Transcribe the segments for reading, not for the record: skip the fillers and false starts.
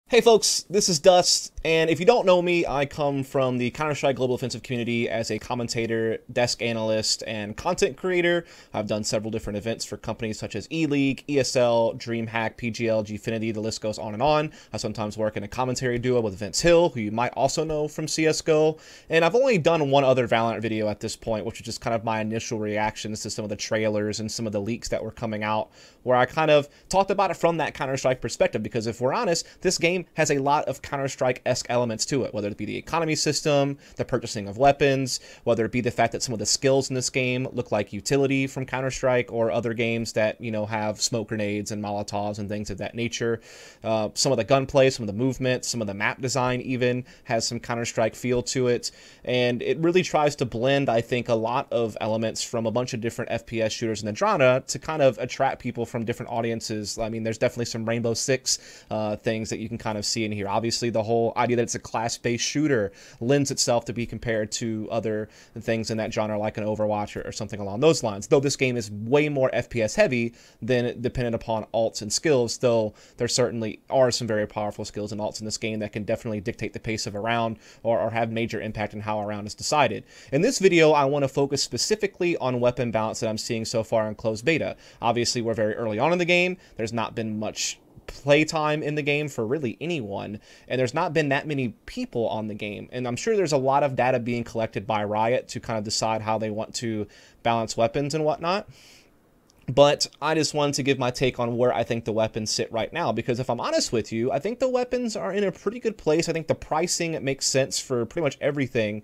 Hey folks, this is Dust, and if you don't know me, I come from the Counter-Strike Global Offensive community as a commentator, desk analyst, and content creator. I've done several different events for companies such as E-League, ESL, DreamHack, PGL, Gfinity, the list goes on and on. I sometimes work in a commentary duo with Vince Hill, who you might also know from CSGO, and I've only done one other Valorant video at this point, which is just kind of my initial reactions to some of the trailers and some of the leaks that were coming out, where I kind of talked about it from that Counter-Strike perspective, because if we're honest, this game has a lot of Counter-Strike-esque elements to it, whether it be the economy system, the purchasing of weapons, whether it be the fact that some of the skills in this game look like utility from Counter-Strike or other games that, you know, have smoke grenades and Molotovs and things of that nature. Some of the gunplay, some of the movement, some of the map design even has some Counter-Strike feel to it, and it really tries to blend, I think, a lot of elements from a bunch of different FPS shooters in the genre to kind of attract people from different audiences. I mean, there's definitely some Rainbow Six things that you can kind of see in here. Obviously, the whole idea that it's a class-based shooter lends itself to be compared to other things in that genre, like an Overwatch or something along those lines. Though this game is way more FPS heavy than dependent upon alts and skills, though there certainly are some very powerful skills and alts in this game that can definitely dictate the pace of a round or have major impact in how a round is decided. In this video, I want to focus specifically on weapon balance that I'm seeing so far in closed beta. Obviously, we're very early on in the game. There's not been much playtime in the game for really anyone, and there's not been that many people on the game, and I'm sure there's a lot of data being collected by Riot to kind of decide how they want to balance weapons and whatnot. But I just wanted to give my take on where I think the weapons sit right now, because if I'm honest with you, I think the weapons are in a pretty good place. I think the pricing makes sense for pretty much everything,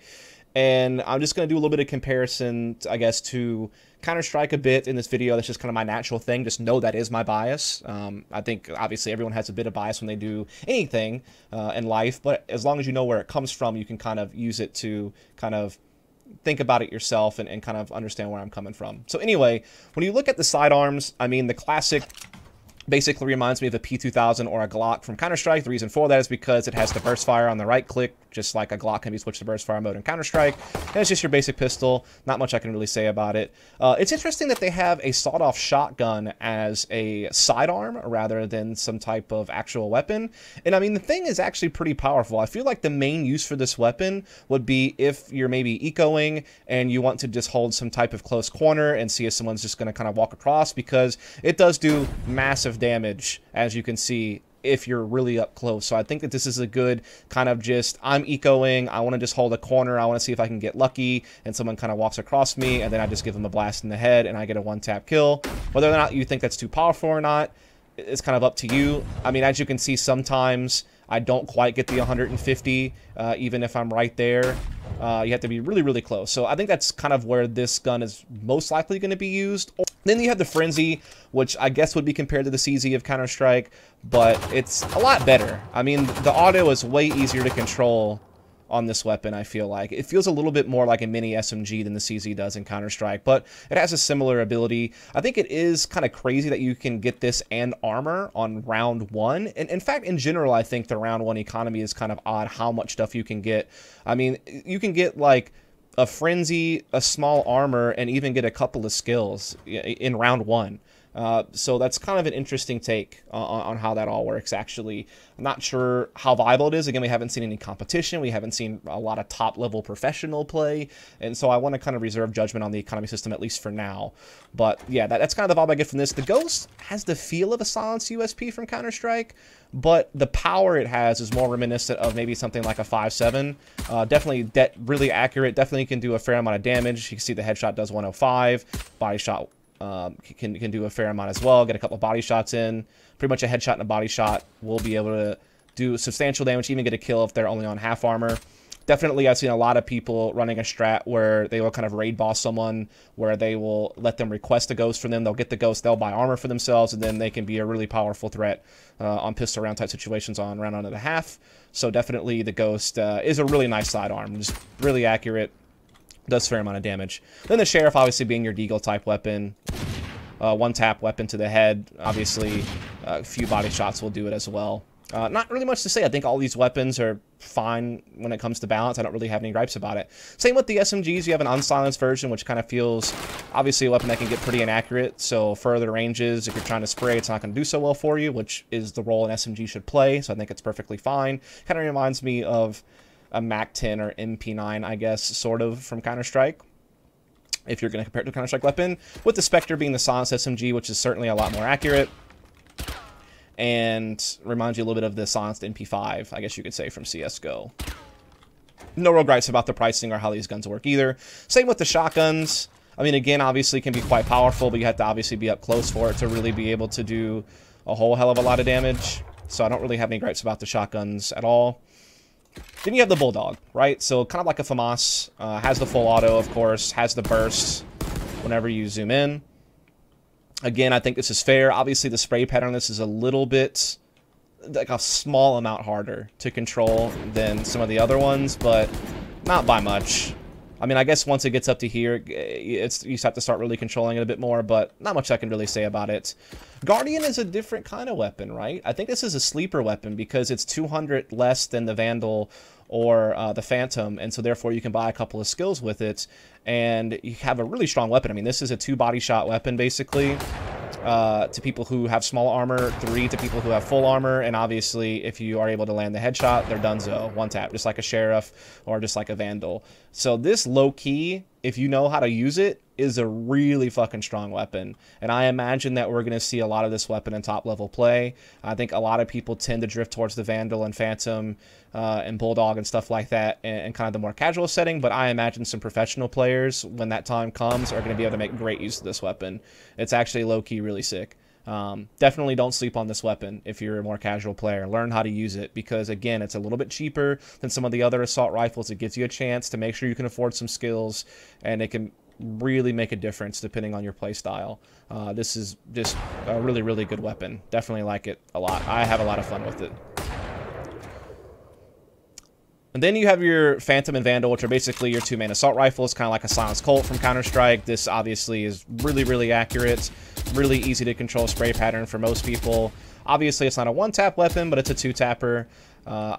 and I'm just going to do a little bit of comparison, I guess, to Counter-Strike a bit in this video. That's just kind of my natural thing. Just know that is my bias. I think, obviously, everyone has a bit of bias when they do anything in life, but as long as you know where it comes from, you can kind of use it to kind of think about it yourself and kind of understand where I'm coming from. So anyway, when you look at the sidearms, I mean, the classic basically reminds me of a P2000 or a Glock from Counter-Strike. The reason for that is because it has the burst fire on the right click, just like a Glock can be switched to burst fire mode in Counter-Strike. And it's just your basic pistol. Not much I can really say about it. It's interesting that they have a sawed-off shotgun as a sidearm rather than some type of actual weapon. And I mean, the thing is actually pretty powerful. I feel like the main use for this weapon would be if you're maybe ecoing and you want to just hold some type of close corner and see if someone's just going to kind of walk across, because it does do massive damage, as you can see, if you're really up close. So I think that this is a good kind of just, I'm ecoing, I want to just hold a corner, I want to see if I can get lucky, and someone kind of walks across me, and then I just give them a blast in the head, and I get a one-tap kill. Whether or not you think that's too powerful or not, it's kind of up to you. I mean, as you can see, sometimes I don't quite get the 150, even if I'm right there. You have to be really, really close. So I think that's kind of where this gun is most likely going to be used. Then you have the Frenzy, which I guess would be compared to the CZ of Counter-Strike, but it's a lot better. I mean, the auto is way easier to control on this weapon, I feel like. It feels a little bit more like a mini SMG than the CZ does in Counter-Strike, but it has a similar ability. I think it is kind of crazy that you can get this and armor on round one. And in fact, in general, I think the round one economy is kind of odd how much stuff you can get. I mean, you can get like a Frenzy, a small armor, and even get a couple of skills in round one. So that's kind of an interesting take on how that all works, actually. I'm not sure how viable it is. Again, we haven't seen any competition. We haven't seen a lot of top-level professional play, and so I want to kind of reserve judgment on the economy system, at least for now. But yeah, that's kind of the vibe I get from this. The Ghost has the feel of a silenced USP from Counter-Strike, but the power it has is more reminiscent of maybe something like a 5.7. Definitely really accurate. Definitely can do a fair amount of damage. You can see the headshot does 105. Body shot can do a fair amount as well. Get a couple of body shots in. Pretty much a headshot and a body shot will be able to do substantial damage, even get a kill if they're only on half armor. Definitely, I've seen a lot of people running a strat where they will kind of raid boss someone, where they will let them request a ghost from them. They'll get the ghost, they'll buy armor for themselves, and then they can be a really powerful threat on pistol round type situations on round 1.5. So definitely the ghost is a really nice sidearm. Just really accurate. Does a fair amount of damage. Then the Sheriff, obviously being your Deagle type weapon. One tap weapon to the head. Obviously, a few body shots will do it as well. Not really much to say. I think all these weapons are fine when it comes to balance. I don't really have any gripes about it. Same with the SMGs. You have an unsilenced version, which kind of feels obviously a weapon that can get pretty inaccurate. So further ranges, if you're trying to spray, it's not going to do so well for you, which is the role an SMG should play. So I think it's perfectly fine. Kind of reminds me of a MAC-10 or MP9, I guess, sort of, from Counter-Strike, if you're going to compare it to a Counter-Strike weapon, with the Spectre being the silenced SMG, which is certainly a lot more accurate, and reminds you a little bit of the silenced MP5, I guess you could say, from CSGO. No real gripes about the pricing or how these guns work either. Same with the shotguns. I mean, again, obviously can be quite powerful, but you have to obviously be up close for it to really be able to do a whole hell of a lot of damage. So I don't really have any gripes about the shotguns at all. Then you have the Bulldog, right? So kind of like a FAMAS, has the full auto, of course, has the burst whenever you zoom in. Again, I think this is fair. Obviously, the spray pattern on this is a little bit, like a small amount harder to control than some of the other ones, but not by much. I mean, I guess once it gets up to here, you just have to start really controlling it a bit more, but not much I can really say about it. Guardian is a different kind of weapon, right? I think this is a sleeper weapon because it's 200 less than the Vandal or the Phantom, and so therefore you can buy a couple of skills with it, and you have a really strong weapon. I mean, this is a 2-body shot weapon, basically, to people who have small armor, 3 to people who have full armor, and obviously, if you are able to land the headshot, they're donezo, one tap, just like a Sheriff or just like a Vandal. So this low-key, if you know how to use it, is a really fucking strong weapon, and I imagine that we're going to see a lot of this weapon in top-level play. I think a lot of people tend to drift towards the Vandal and Phantom and Bulldog and stuff like that and kind of the more casual setting, but I imagine some professional players, when that time comes, are going to be able to make great use of this weapon. It's actually low-key really sick. Definitely don't sleep on this weapon if you're a more casual player. Learn how to use it because, again, it's a little bit cheaper than some of the other assault rifles. It gives you a chance to make sure you can afford some skills, and it can really make a difference depending on your play style. This is just a really, really good weapon. Definitely like it a lot. I have a lot of fun with it. And then you have your Phantom and Vandal, which are basically your 2-man assault rifles, kind of like a silenced Colt from Counter-Strike. This obviously is really, really accurate, really easy to control spray pattern for most people. Obviously, it's not a 1-tap weapon, but it's a 2-tapper,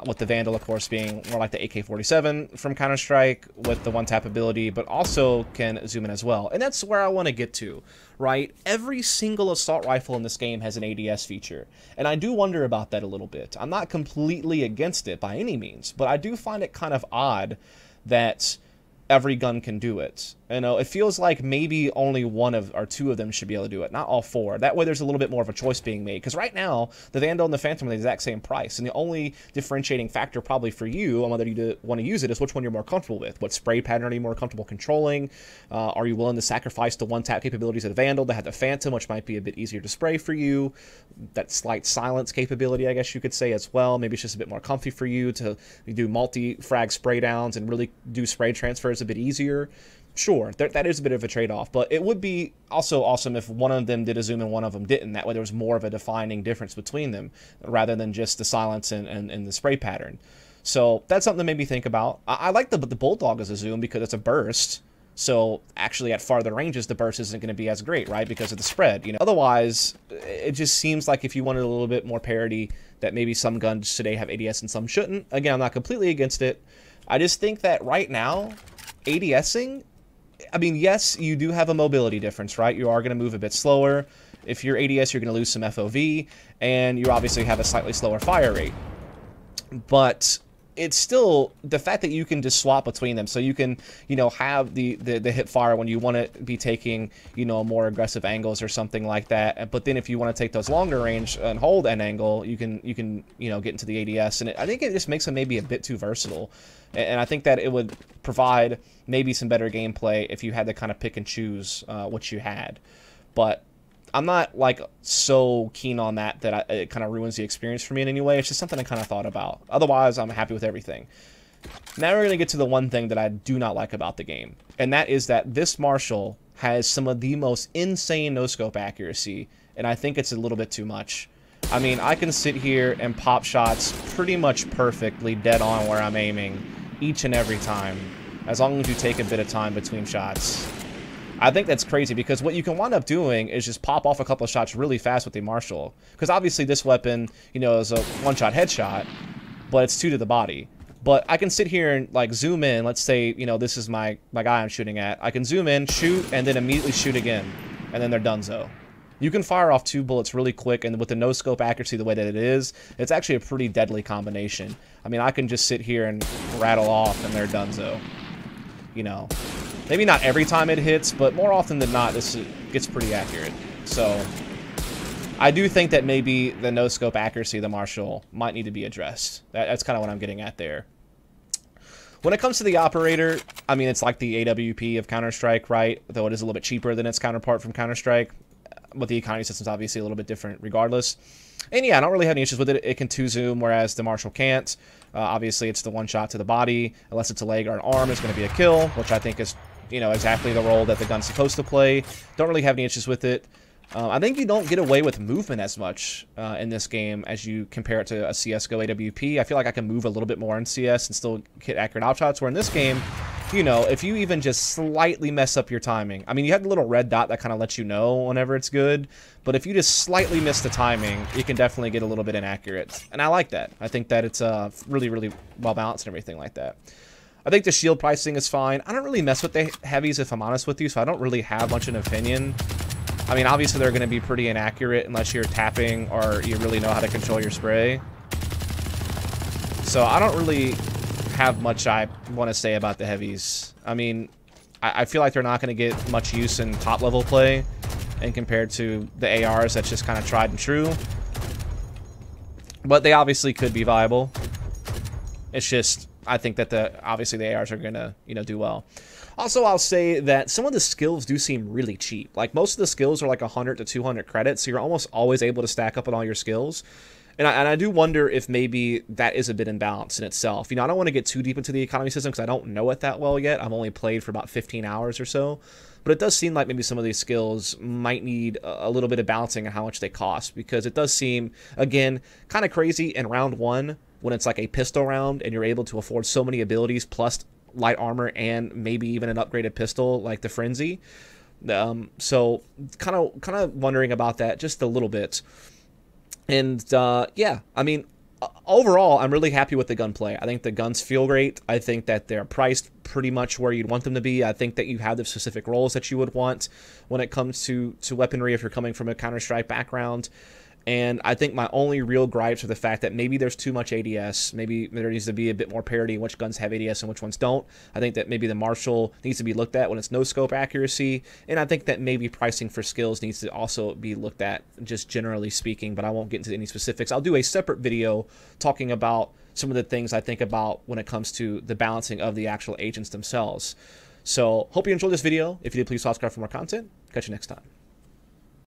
with the Vandal, of course, being more like the AK-47 from Counter-Strike with the 1-tap ability, but also can zoom in as well. And that's where I want to get to, right? Every single assault rifle in this game has an ADS feature, and I do wonder about that a little bit. I'm not completely against it by any means, but I do find it kind of odd that every gun can do it. You know, it feels like maybe only 1 or 2 of them should be able to do it, not all 4. That way there's a little bit more of a choice being made, because right now, the Vandal and the Phantom are the exact same price, and the only differentiating factor probably for you on whether you want to use it is which one you're more comfortable with. What spray pattern are you more comfortable controlling? Are you willing to sacrifice the 1-tap capabilities of the Vandal to have the Phantom, which might be a bit easier to spray for you? That slight silence capability, I guess you could say, as well. Maybe it's just a bit more comfy for you to do multi-frag spray downs and really do spray transfers a bit easier. Sure, that is a bit of a trade-off, but it would be also awesome if one of them did a zoom and one of them didn't. That way there was more of a defining difference between them, rather than just the silence and the spray pattern. So that's something to maybe think about. I like the Bulldog as a zoom because it's a burst, so actually at farther ranges the burst isn't going to be as great, right, because of the spread. You know, otherwise it just seems like if you wanted a little bit more parity, that maybe some guns today have ADS and some shouldn't. Again, I'm not completely against it. I just think that right now, ADSing, I mean, yes, you do have a mobility difference, right? You are going to move a bit slower. If you're ADS, you're going to lose some FOV, and you obviously have a slightly slower fire rate. But it's still the fact that you can just swap between them, so you can, you know, have the hip fire when you want to be taking, you know, more aggressive angles or something like that. But then if you want to take those longer range and hold an angle, you can you know, get into the ADS, and I think it just makes them maybe a bit too versatile. And I think that it would provide maybe some better gameplay if you had to kind of pick and choose what you had. But I'm not, like, so keen on that it kind of ruins the experience for me in any way. It's just something I kind of thought about. Otherwise, I'm happy with everything. Now we're going to get to the one thing that I do not like about the game, and that is that this Marshal has some of the most insane no-scope accuracy, and I think it's a little bit too much. I mean, I can sit here and pop shots pretty much perfectly dead on where I'm aiming each and every time, as long as you take a bit of time between shots. I think that's crazy because what you can wind up doing is just pop off a couple of shots really fast with the Marshall. Because obviously this weapon, you know, is a one-shot headshot, but it's 2 to the body. But I can sit here and like zoom in. Let's say, you know, this is my guy I'm shooting at. I can zoom in, shoot, and then immediately shoot again. And then they're donezo. You can fire off 2 bullets really quick, and with the no-scope accuracy the way that it is, it's actually a pretty deadly combination. I mean, I can just sit here and rattle off, and they're donezo. You know, maybe not every time it hits, but more often than not, this gets pretty accurate. So I do think that maybe the no-scope accuracy of the Marshall might need to be addressed. That's kind of what I'm getting at there. When it comes to the operator, I mean, it's like the AWP of Counter-Strike, right? Though it is a little bit cheaper than its counterpart from Counter-Strike. But the economy system's obviously a little bit different regardless. And yeah, I don't really have any issues with it. It can 2-zoom, whereas the Marshall can't. Obviously, it's the one shot to the body. Unless it's a leg or an arm, it's going to be a kill, which I think is, you know, exactly the role that the gun's supposed to play. Don't really have any issues with it. I think you don't get away with movement as much in this game as you compare it to a CSGO AWP. I feel like I can move a little bit more in CS and still hit accurate op shots, where in this game, you know, if you even just slightly mess up your timing. I mean, you have the little red dot that kind of lets you know whenever it's good, but if you just slightly miss the timing, you can definitely get a little bit inaccurate. And I like that. I think that it's really, really well balanced and everything like that. I think the shield pricing is fine. I don't really mess with the heavies, if I'm honest with you, so I don't really have much of an opinion. I mean, obviously they're going to be pretty inaccurate unless you're tapping or you really know how to control your spray. So I don't really have much I want to say about the heavies. I mean, I feel like they're not going to get much use in top level play, and compared to the ARs, that's just kind of tried and true. But they obviously could be viable. It's just, I think that obviously the ARs are going to, you know, do well. Also, I'll say that some of the skills do seem really cheap. Like, most of the skills are like 100 to 200 credits, so you're almost always able to stack up on all your skills. And I do wonder if maybe that is a bit imbalanced in itself. You know, I don't want to get too deep into the economy system because I don't know it that well yet. I've only played for about 15 hours or so. But it does seem like maybe some of these skills might need a little bit of balancing on how much they cost, because it does seem, again, kind of crazy in round 1 when it's like a pistol round and you're able to afford so many abilities plus light armor and maybe even an upgraded pistol like the Frenzy. So kind of wondering about that just a little bit. And yeah, I mean, overall, I'm really happy with the gunplay. I think the guns feel great. I think that they're priced pretty much where you'd want them to be. I think that you have the specific roles that you would want when it comes to weaponry if you're coming from a Counter-Strike background. And I think my only real gripes are the fact that maybe there's too much ADS. Maybe there needs to be a bit more parity in which guns have ADS and which ones don't. I think that maybe the Marshall needs to be looked at when it's no-scope accuracy. And I think that maybe pricing for skills needs to also be looked at, just generally speaking. But I won't get into any specifics. I'll do a separate video talking about some of the things I think about when it comes to the balancing of the actual agents themselves. So, hope you enjoyed this video. If you did, please subscribe for more content. Catch you next time.